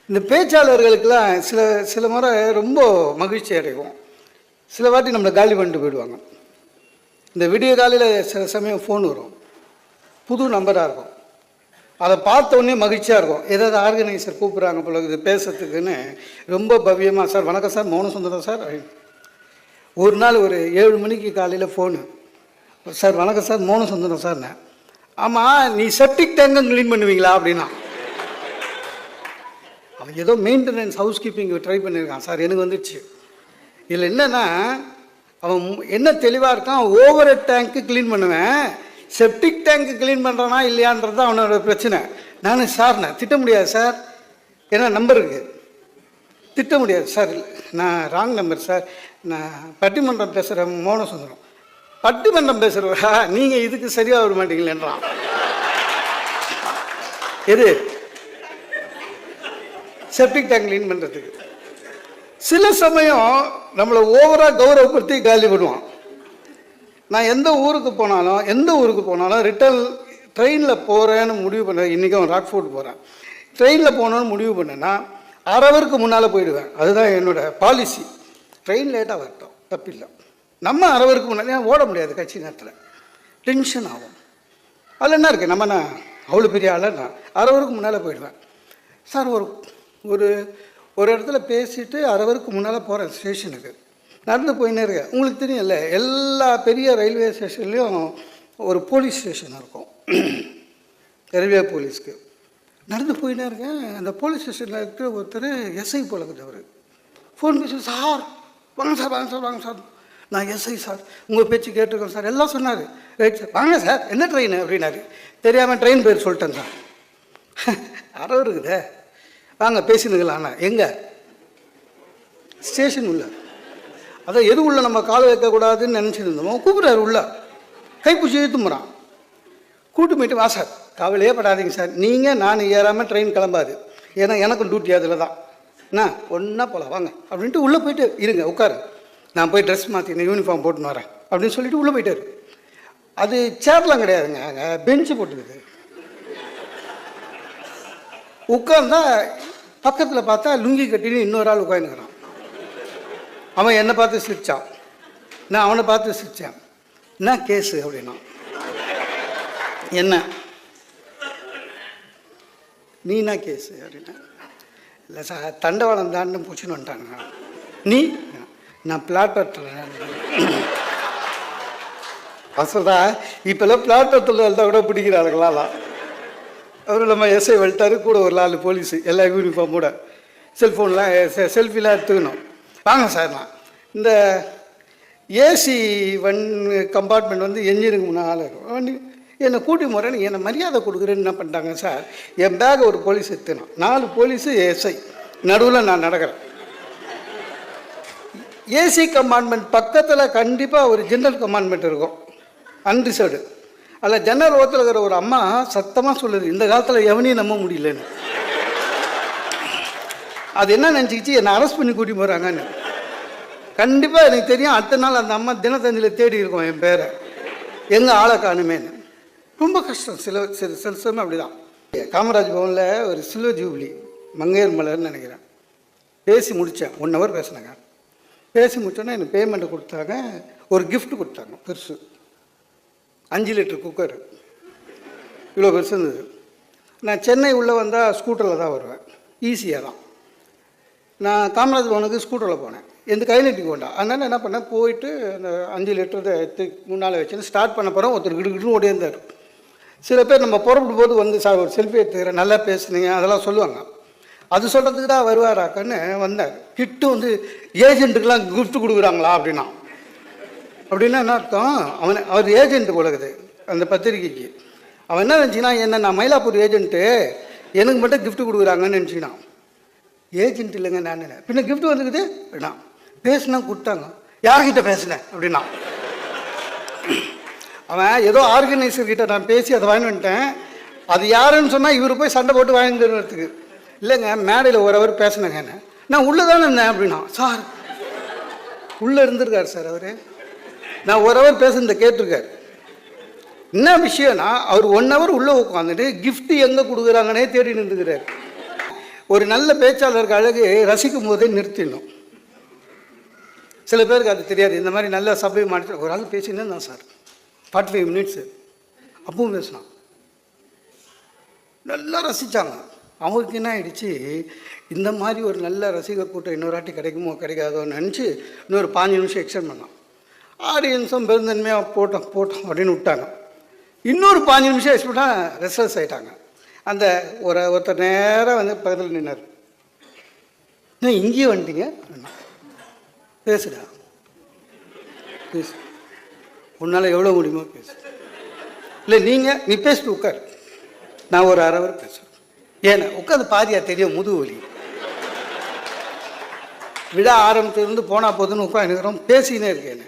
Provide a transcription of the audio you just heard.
இந்த பேச்சாளர்களுக்கெல்லாம் சில சில முறை ரொம்ப மகிழ்ச்சி அடைவோம். சில வாட்டி நம்மளை காலி பண்ணிட்டு போயிடுவாங்க. இந்த விடிய காலையில் சில சமயம் ஃபோன் வரும், புது நம்பராக இருக்கும். அதை பார்த்த உடனே மகிழ்ச்சியாக இருக்கும். ஏதாவது ஆர்கனைசர் கூப்பிட்றாங்க போல இது பேசுறதுக்குன்னு ரொம்ப பவ்யமாக, சார் வணக்கம் சார், மௌன சுந்தரம் சார். ஒரு நாள் ஒரு 7 மணிக்கு காலையில் ஃபோனு, சார் வணக்கம் சார், மௌன சுந்தரம் சார்ண்ணே. ஆமாம், நீ செப்டிக் டேங்கும் க்ளீன் பண்ணுவீங்களா அப்படின்னா. அவன் ஏதோ மெயின்டெனன்ஸ் ஹவுஸ் கீப்பிங் ட்ரை பண்ணியிருக்கான் சார், எனக்கு வந்துடுச்சு. இதில் என்னென்னா அவன் என்ன தெளிவாக இருக்கான், ஓவர் டேங்க்கு க்ளீன் பண்ணுவேன், செப்டிக் டேங்க்கு க்ளீன் பண்ணுறானா இல்லையான்றது தான் அவனோட பிரச்சனை. நான் சார்ண்ணே திட்ட முடியாது சார், ஏன்னா நம்பர் இருக்குது, திட்ட முடியாது சார். நான் ராங் நம்பர் சார், நான் பட்டிமன்றம் பேசுகிறேன் மௌன சுந்தரம். பட்டிமன்றம் பேசுகிறவரா நீங்கள், இதுக்கு சரியாக வர மாட்டீங்களேன்றான். எது செப்டிக் டேங்க் க்ளீன் பண்ணுறதுக்கு. சில சமயம் நம்மளை ஓவராக கௌரவப்படுத்தி காலி பண்ணுவான். நான் எந்த ஊருக்கு போனாலும் ரிட்டர்ன் ட்ரெயினில் போகிறேன்னு முடிவு பண்ணேன். இன்றைக்கும் ராக்ஃபோர்ட் போகிறேன், ட்ரெயினில் போகணுன்னு முடிவு பண்ணேன்னா அரைவருக்கு முன்னால் போயிடுவேன். அதுதான் என்னோடய பாலிசி. ட்ரெயின் லேட்டாக வரட்டும், தப்பில்லை. நம்ம அரைவருக்கு முன்னாலே ஓட முடியாது, கட்சி நேரத்தில் டென்ஷன் ஆகும். அதில் என்ன இருக்குது, நம்ம நான் அவ்வளோ பெரிய ஆளை, நான் அரைவருக்கு முன்னால் போயிடுவேன். சார் ஒரு ஒரு இடத்துல பேசிவிட்டு அரைவருக்கு முன்னால் போகிறேன் ஸ்டேஷனுக்கு, நடந்து போயின்னே இருக்கேன். உங்களுக்கு தெரியும்ல, எல்லா பெரிய ரயில்வே ஸ்டேஷன்லேயும் ஒரு போலீஸ் ஸ்டேஷன் இருக்கும், ரயில்வே போலீஸ்க்கு. நடந்து போயின்னே இருக்கேன். அந்த போலீஸ் ஸ்டேஷனில் இருக்கிற ஒருத்தர் எஸ்ஐ போலக்குது. அவர் ஃபோன் பேசி, சார் வாங்க சார், வாங்க சார், வாங்க சார், நான் எஸ்ஐ சார், உங்கள் பேச்சு கேட்டிருக்கேன் சார், எல்லாம் சொன்னார். ரைட் சார், வாங்க சார், என்ன ட்ரெயின் அப்படின்னாரு. தெரியாமல் ட்ரெயின் பேர் சொல்லிட்டேன் சார். அரை இருக்குதே, வாங்க பேசினுங்களாண்ணா. எங்கே? ஸ்டேஷன் உள்ள. அதான் எது உள்ள நம்ம காலை வைக்கக்கூடாதுன்னு நினச்சிட்டு இருந்தோம். கூப்பிட்றாரு உள்ள, கைப்பிடிச்சி இழுத்துமுறான். கூட்டு போயிட்டு, வா சார், கவலையே படாதீங்க சார், நீங்கள் நான் ஏறாமல் ட்ரெயின் கிளம்பாது, ஏன்னா எனக்கும் டியூட்டி அதில் தான், என்ன ஒன்றா போகலாம் வாங்க அப்படின்ட்டு உள்ளே போயிட்டு, இருங்க உட்காரு, நான் போய் ட்ரெஸ் மாற்றினேன், யூனிஃபார்ம் போட்டுன்னு வரேன் அப்படின்னு சொல்லிட்டு உள்ளே போயிட்டார். அது சேர்லாம் கிடையாதுங்க, அங்கே பெஞ்சு போட்டுக்குது. உட்கார்ந்தா பக்கத்தில் பார்த்தா லுங்கி கட்டின்னு இன்னொரு ஆள் உட்காந்துக்கிறான். அவன் என்னை பார்த்து சிரித்தான், நான் அவனை பார்த்து சிரித்தேன். என்ன கேஸு அப்படின்னா, என்ன நீ என்ன கேஸு அப்படின்னா, இல்லை சார் தண்டவாளம் தாண்டு பிடிச்சின்னு வந்துட்டாங்க. நீ? நான் பிளாட்ஃபார்ம். அசல்டா, இப்போல்லாம் பிளாட்ஃபார்த்தில் இருந்தால் கூட பிடிக்கிறாளுங்களாம். அவர் நம்ம எஸ்ஐ வழிட்டாரு, கூட ஒரு 4 போலீஸு, எல்லா யூனிஃபார்மோட, செல்ஃபோன்லாம் செல்ஃபிலாம் எடுத்துக்கணும். வாங்க சார், நான் இந்த ஏசி கம்பார்ட்மெண்ட் வந்து என்ஜினுக்கு முன்னால் இருக்கும், என்னை கூட்டி முறைன்னு என்னை மரியாதை கொடுக்குறேன்னு என்ன பண்ணிட்டாங்க சார், என் பேக்கை ஒரு போலீஸ் எடுத்துக்கணும், 4 போலீஸு எஸ்ஐ, நடுவில் நான் நடக்கிறேன். ஏசி கம்பார்ட்மெண்ட் பக்கத்தில் கண்டிப்பாக ஒரு ஜென்ரல் கம்பார்ட்மெண்ட் இருக்கும், அன்ரிசர்வ்டு. அதில் ஜன்னல் ஓரத்தில் இருக்கிற ஒரு அம்மா சத்தமாக சொல்லுது, இந்த காலத்தில் எவனையும் நம்ப முடியலன்னு. அது என்ன நினச்சிக்கிச்சு, என்னை அரெஸ்ட் பண்ணி கூட்டி போகிறாங்கன்னு. கண்டிப்பாக எனக்கு தெரியும், அடுத்த நாள் அந்த அம்மா தினத்தந்தியில் தேடி இருக்கோம் என் பேரை, எங்கே ஆளை காணுமேன்னு. ரொம்ப கஷ்டம். சில சமயம் அப்படி தான். காமராஜ் பவனில் ஒரு சில்வர் ஜூப்ளி, மங்கையர் மலர்னு நினைக்கிறேன், பேசி முடித்தேன். 1 ஹவர் பேசினேங்க. பேசி முடித்தோன்னே எனக்கு பேமெண்ட்டு கொடுத்தாங்க, ஒரு கிஃப்ட் கொடுத்தாங்க பெருசு, 5 லிட்டர் குக்கர், இவ்வளோ பெருசு இருந்தது. நான் சென்னை உள்ளே வந்தால் ஸ்கூட்டரில் தான் வருவேன், ஈஸியாக தான். நான் காமராஜ் பவனுக்கு ஸ்கூட்டரில் போனேன், எந்த கைநீட்டிக்கு வேண்டாம். அதனால் என்ன பண்ணேன், போயிட்டு அந்த 5 லிட்டர் எடுத்து முன்னால் வச்சுன்னு ஸ்டார்ட் பண்ண போகிறோம். ஒருத்தர் கிடுக்கிட்டு ஓடியாந்தார். சில பேர் நம்ம புறப்படும் போது வந்து, சார் ஒரு செல்ஃபி எடுத்துக்கிறேன், நல்லா பேசுனீங்க, அதெல்லாம் சொல்லுவாங்க. அது சொல்கிறதுக்கு தான் வருவாராக்கன்னு வந்தார். கிட்டு வந்து, ஏஜென்ட்டுக்கெலாம் கிஃப்ட் கொடுக்குறாங்களா அப்படின்னா. அப்படின்னா என்ன அர்த்தம், அவர் ஏஜென்ட்டு கொடுக்குது அந்த பத்திரிக்கைக்கு. அவன் என்ன நினச்சின்னா, என்ன நான் மயிலாப்பூர் ஏஜென்ட்டு, எனக்கு மட்டும் கிஃப்ட் கொடுக்குறாங்கன்னு நினச்சிக்கினான். ஏஜென்ட் இல்லைங்க நான், பின்ன கிஃப்ட் வந்துக்குது அப்படின்னா. பேசுனா கொடுத்தாங்க, யார்கிட்ட பேசினேன் அப்படின்னா. அவன் ஏதோ ஆர்கனைசர்கிட்ட நான் பேசி அதை வாங்கி வந்துட்டேன், அது யாருன்னு சொன்னால் இவர் போய் சண்டை போட்டு வாங்கிக்கிறதுக்கு. இல்லைங்க மேடையில் ஒரு அவர் பேசினேங்க, நான் உள்ளே தானே இருந்தேன் அப்படின்னா. சார் உள்ளே இருந்திருக்கார் சார் அவர், நான் ஒரு ஹவர் பேசுனதை கேட்டிருக்காரு. என்ன விஷயம்னா, அவர் 1 ஹவர் உள்ளே உட்காந்துட்டு கிஃப்ட் எங்கே கொடுக்குறாங்கன்னே தேடி நின்றுக்கிறார். ஒரு நல்ல பேச்சாளருக்கு அழகு ரசிக்கும் போதே நிறுத்திடணும். சில பேருக்கு அது தெரியாது. இந்த மாதிரி நல்ல சபை மாற்றி ஒரு ஆள் பேசினே தான் சார் 45 மினிட்ஸு அப்பவும் பேசினான். நல்லா ரசித்தாங்க. அவங்களுக்கு என்ன ஆகிடுச்சு, இந்த மாதிரி ஒரு நல்ல ரசிகர் கூட்டம் இன்னொரு வாட்டி கிடைக்குமோ கிடைக்காதோன்னு நினச்சி இன்னொரு 5 நிமிஷம் எக்ஸ்டெண்ட் பண்ணான். ஆடியன்ஸும் பெருந்தன்மையாக போட்டோம் அப்படின்னு விட்டாங்க. இன்னொரு 5 நிமிஷம் எக்ஸ்பெக்டாக ரெஸ்ட்லெஸ் ஆகிட்டாங்க. அந்த ஒருத்தர் நேராக வந்து பக்கத்தில் நின்னார். இங்கேயே வந்துட்டீங்க, பேசுடா பேசு, உன்னால் எவ்வளோ முடியுமோ பேசு. இல்லை நீ பேசிட்டு உட்கார், நான் ஒரு 1/2 ஹவர் பேசுகிறேன். ஏன்னா உட்காந்து பாதியா தெரியும் முதுகு வலி. விழா ஆரம்பத்திலிருந்து போனால் போதுன்னு உட்காந்துக்கிறோம், பேசினே இருக்கேன்.